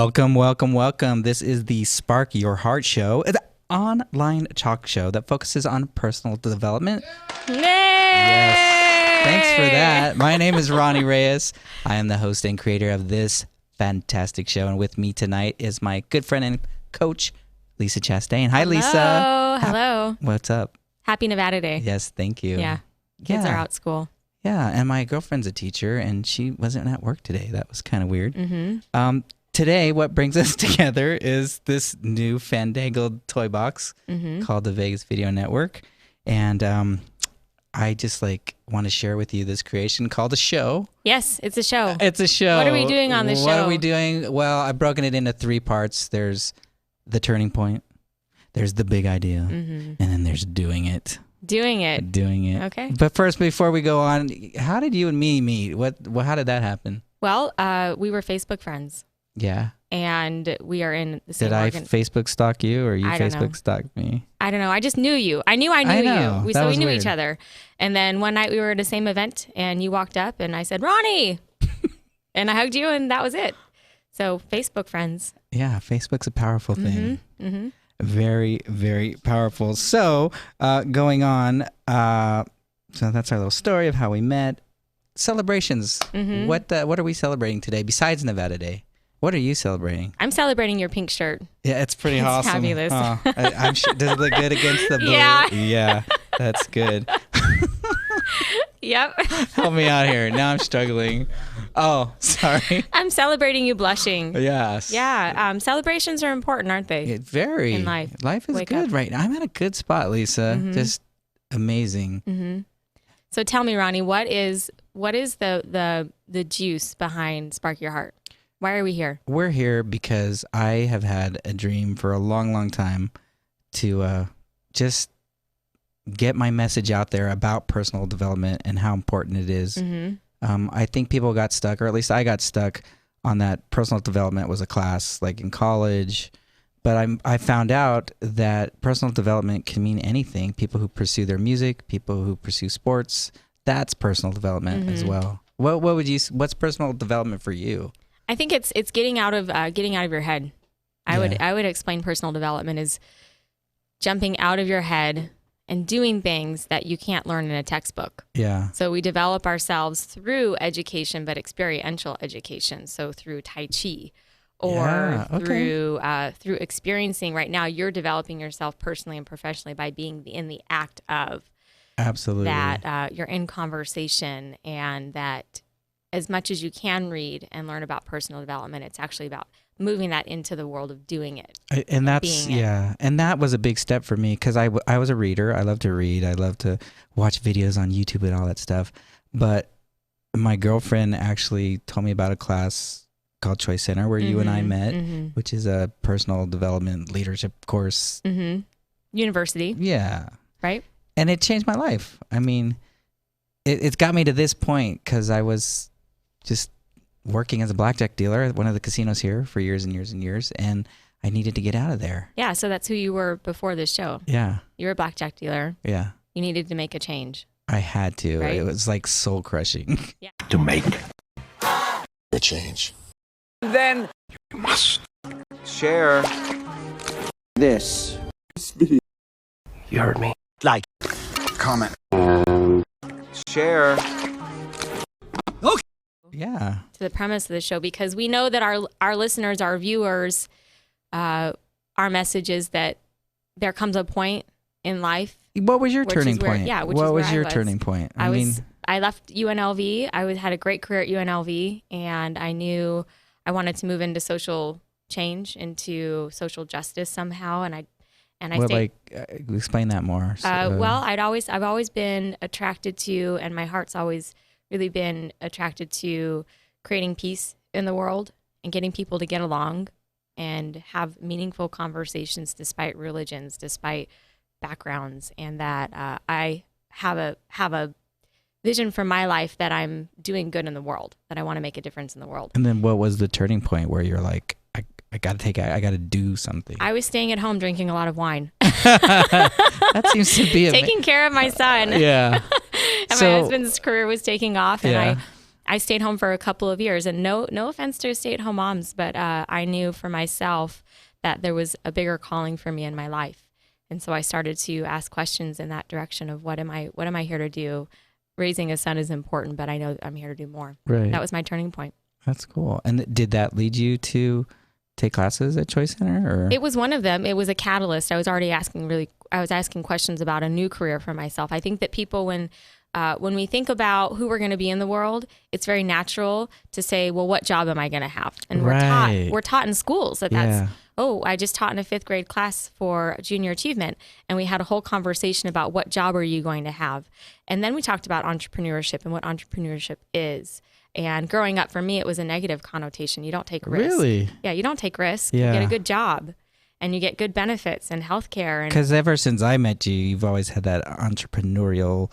Welcome, welcome, welcome. This is the Spark Your Heart Show, an online talk show that focuses on personal development. Yay! Yes. Thanks for that. My name is Ronnie Reyes. I am the host and creator of this fantastic show. And with me tonight is my good friend and coach, Lisa Chastain. Hi, Hello. Lisa. Hello. What's up? Happy Nevada Day. Yes, thank you. Yeah. Kids are out of school. Yeah, and my girlfriend's a teacher, and she wasn't at work today. That was kind of weird. Mm-hmm. Today, what brings us together is this new fandangled toy box Mm-hmm. called the Vegas Video Network. And I just want to share with you this creation called a show. Yes, it's a show. It's a show. What are we doing on this What show? are we doing? Well, I've broken it into 3 parts. There's the turning point, there's the big idea, Mm-hmm. and then there's doing it. Doing it. Doing it. Okay. But first, before we go on, how did you and me meet? How did that happen? Well, we were Facebook friends, Yeah. and we are in the same Did I Facebook stalk you, or you I don't know. Facebook stalked me? I don't know. I just knew you. I knew I know. you. That So we was knew weird. each other. And then one night we were at the same event, and you walked up, and I said, Ronnie. And I hugged you, and that was it. So Facebook friends. Yeah, Facebook's a powerful thing. Mm-hmm. Mm-hmm. Very, very powerful. So, going on, so that's our little story of how we met. Celebrations. Mhm. What are we celebrating today besides Nevada Day? What are you celebrating? I'm celebrating your pink shirt. Yeah, it's pretty It's awesome. fabulous. I'm sure. Does it look good against the blue? Yeah. Yeah, that's good. Yep. Help me out here. Now I'm struggling. Oh, sorry. I'm celebrating you blushing. Yes. Yeah. Celebrations are important, aren't they? Very. In life. Life is Wake good up. right now. I'm at a good spot, Lisa. Mhm. Just amazing. Mm-hmm. So tell me, Ronnie, what is the juice behind Spark Your Heart? Why are we here? We're here because I have had a dream for a long, long time to just get my message out there about personal development and how important it is. Mm-hmm. I think people got stuck, or at least I got stuck on that personal development was a class like in college. But I found out that personal development can mean anything. People who pursue their music, people who pursue sports, that's personal development as Mhm. well. What's personal development for you? I think it's getting out of your head. I would explain personal development as jumping out of your head and doing things that you can't learn in a textbook. Yeah. So we develop ourselves through education, but experiential education. So through Tai Chi, or Yeah, okay. through experiencing. Right now, you're developing yourself personally and professionally by being in the act of Absolutely. that. You're in conversation, and that as much as you can read and learn about personal development, it's actually about moving that into the world of doing it. And that's, being it. yeah. And that was a big step for me because I was a reader. I love to read. I love to watch videos on YouTube and all that stuff. But my girlfriend actually told me about a class called Choice Center where you and I met, Mm-hmm. which is a personal development leadership course. Mm-hmm. University, Yeah. right? And it changed my life. I mean, it's got me to this point because I was just working as a blackjack dealer at one of the casinos here for years and years and years. And I needed to get out of there. Yeah, so that's who you were before this show. Yeah. You were a blackjack dealer. Yeah. You needed to make a change. I had to. Right? It was like soul crushing. To make a change. Then You must. share This. You heard me. Like. Comment. share Yeah. To the premise of the show, because we know that our listeners, our viewers, our message is that there comes a point in life. What was your Which turning is where- point? yeah, which what is was where I your was. turning point? I left UNLV. Had a great career at UNLV, and I knew I wanted to move into social change, into social justice somehow. And I stayed. Explain that more. Well, I've always been attracted to, and my heart's always really been attracted to creating peace in the world and getting people to get along and have meaningful conversations despite religions, despite backgrounds, and that I have a vision for my life that I'm doing good in the world, that I want to make a difference in the world. And then what was the turning point where you're like, I got to do something? I was staying at home drinking a lot of wine, That seems to be taking care of my son. Yeah. And So- my husband's career was taking off, and Yeah. I stayed home for a couple of years, and no offense to stay-at-home moms, but I knew for myself that there was a bigger calling for me in my life. And so I started to ask questions in that direction of what am I here to do? Raising a son is important, but I know I'm here to do more. Right. That was my turning point. That's cool. And did that lead you to take classes at Choice Center? Or? It was one of them. It was a catalyst. I was asking questions about a new career for myself. I think that people, when we think about who we're going to be in the world, it's very natural to say, well, what job am I going to have? And we're taught in schools that's, I just taught in a 5th grade class for junior achievement. And we had a whole conversation about what job are you going to have? And then we talked about entrepreneurship and what entrepreneurship is. And growing up, for me, it was a negative connotation. You don't take risk. Really? Yeah, you don't take risk. Yeah. You get a good job and you get good benefits and healthcare. Because ever since I met you, you've always had that entrepreneurial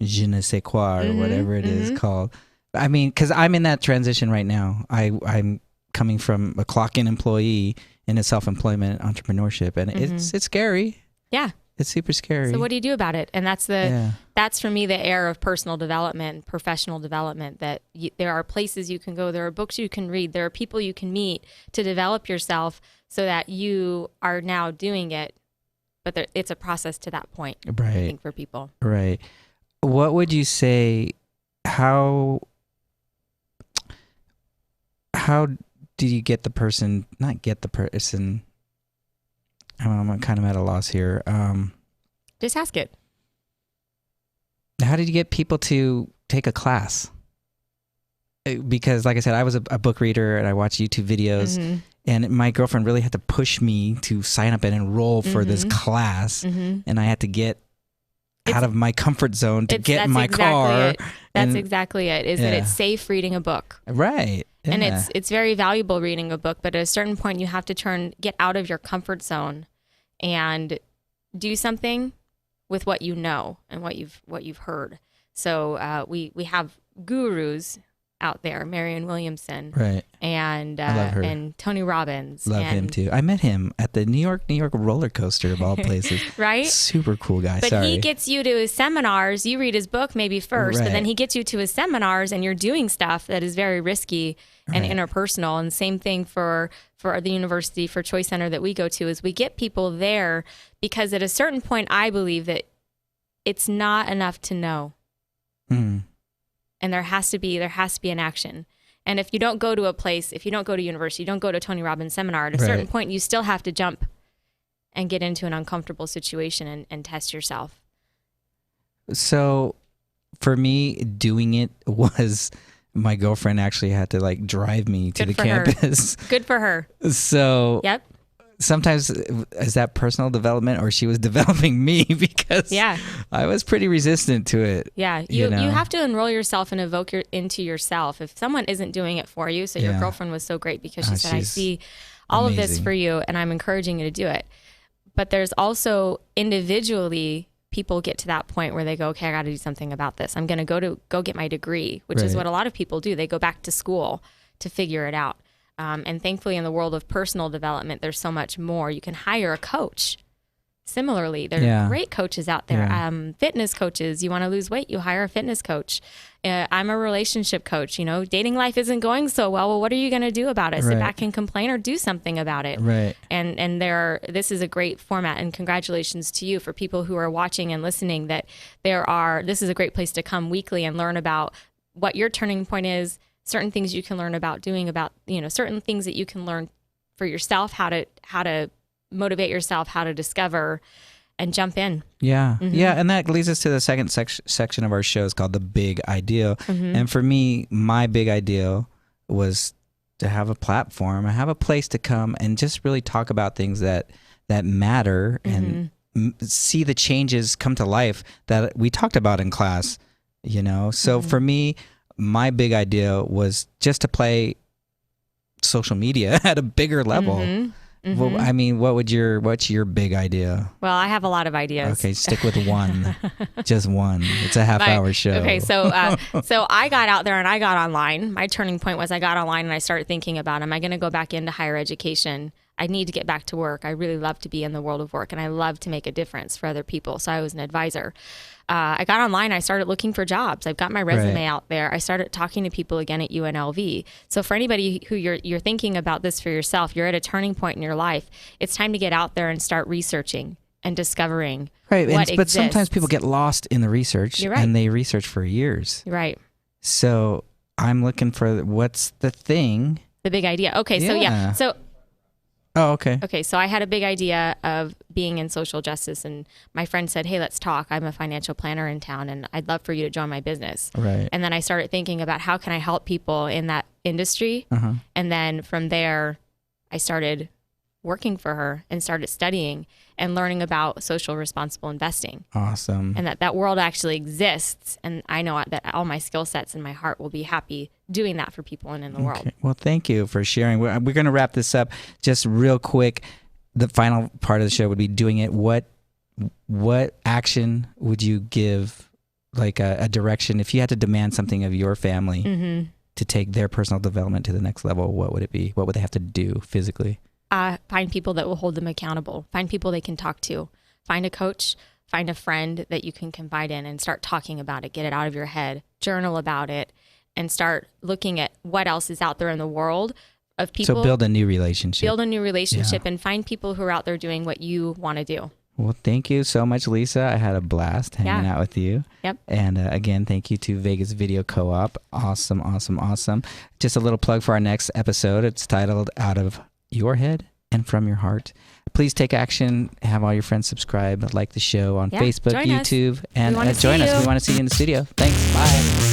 je ne sais quoi or whatever it is called. I mean, because I'm in that transition right now. I'm coming from a clock-in employee into self-employment entrepreneurship, and it's scary. Yeah. It's super scary. So what do you do about it? And that's for me the air of personal development, professional development, that there are places you can go, there are books you can read, there are people you can meet to develop yourself so that you are now doing it. But it's a process to that point, right. I think, for people. Right. What would you say, how do you get the person, not get the person, I'm kind of at a loss here. Just ask it. How did you get people to take a class? Because like I said, I was a book reader and I watched YouTube videos, and my girlfriend really had to push me to sign up and enroll for this class, and I had to get out of my comfort zone to get in my car. That's exactly it. Is that it's safe reading a book. Right. Yeah. And it's very valuable reading a book, but at a certain point you have to get out of your comfort zone and do something with what you know and what you've heard. So we have gurus out there, Marianne Williamson, right, and I love her. and Tony Robbins. Love him too. I met him at the New York roller coaster of all places. Right? Super cool guy. But he gets you to his seminars. You read his book maybe first, but then he gets you to his seminars, and you're doing stuff that is very risky and interpersonal. And same thing for the university, for Choice Center that we go to, is we get people there because at a certain point, I believe that it's not enough to know. And there has to be an action. And if you don't go to a place, if you don't go to university, you don't go to Tony Robbins seminar, at a certain point, you still have to jump and get into an uncomfortable situation and test yourself. So for me, doing it was, my girlfriend actually had to like drive me to the campus. Good for her. So yep. Sometimes is that personal development, or she was developing me, because I was pretty resistant to it. Yeah, you have to enroll yourself and evoke into yourself. If someone isn't doing it for you, so your girlfriend was so great because she said, I see all of this for you and I'm encouraging you to do it. But there's also individually, people get to that point where they go, okay, I got to do something about this. I'm going to go get my degree, which is what a lot of people do. They go back to school to figure it out. And thankfully, in the world of personal development, there's so much more. You can hire a coach. Similarly, there are great coaches out there. Fitness coaches. You want to lose weight, you hire a fitness coach. I'm a relationship coach. Dating life isn't going so well. Well, what are you going to do about it? Sit back and complain, or do something about it? Right. And this is a great format. And congratulations to you, for people who are watching and listening, that this is a great place to come weekly and learn about what your turning point is. Certain things you can learn about doing, about, certain things that you can learn for yourself, how to motivate yourself, how to discover and jump in. Yeah. Yeah. And that leads us to the second section of our show. It's called The Big Ideal. And for me, my big ideal was to have a platform, have a place to come and just really talk about things that matter and see the changes come to life that we talked about in class, So for me, my big idea was just to play social media at a bigger level. Well, I mean, what's your big idea? Well, I have a lot of ideas. Okay, stick with one. Just one. It's a half-hour show. Okay, so I got out there and I got online. My turning point was I got online and I started thinking about, am I going to go back into higher education? I need to get back to work. I really love to be in the world of work, and I love to make a difference for other people. So I was an advisor. I got online. I started looking for jobs. I've got my resume out there. I started talking to people again at UNLV. So for anybody who you're thinking about this for yourself, you're at a turning point in your life. It's time to get out there and start researching and discovering what exists. But sometimes people get lost in the research, You're right. and they research for years. You're right. So I'm looking for what's the thing. The big idea. Okay, Yeah. So Oh, okay. Okay, so I had a big idea of being in social justice, and my friend said, hey, let's talk. I'm a financial planner in town, and I'd love for you to join my business. Right. And then I started thinking about how can I help people in that industry. And then from there, I started working for her and started studying and learning about social responsible investing. Awesome. And that world actually exists. And I know that all my skill sets and my heart will be happy doing that for people and in the world. Well, thank you for sharing. We're going to wrap this up just real quick. The final part of the show would be doing it. What action would you give, like a direction, if you had to demand something of your family to take their personal development to the next level? What would it be? What would they have to do physically? Find people that will hold them accountable. Find people they can talk to. Find a coach. Find a friend that you can confide in and start talking about it. Get it out of your head. Journal about it. And start looking at what else is out there in the world of people. So build a new relationship. And find people who are out there doing what you want to do. Well, thank you so much, Lisa. I had a blast hanging out with you. Yep. And again, thank you to Vegas Video Co-op. Awesome, awesome, awesome. Just a little plug for our next episode. It's titled Out of Your Head and From Your Heart. Please take action. Have all your friends subscribe, like the show on Facebook, join us. YouTube, and We wanna join see us. you. We want to see you in the studio. Thanks. Bye.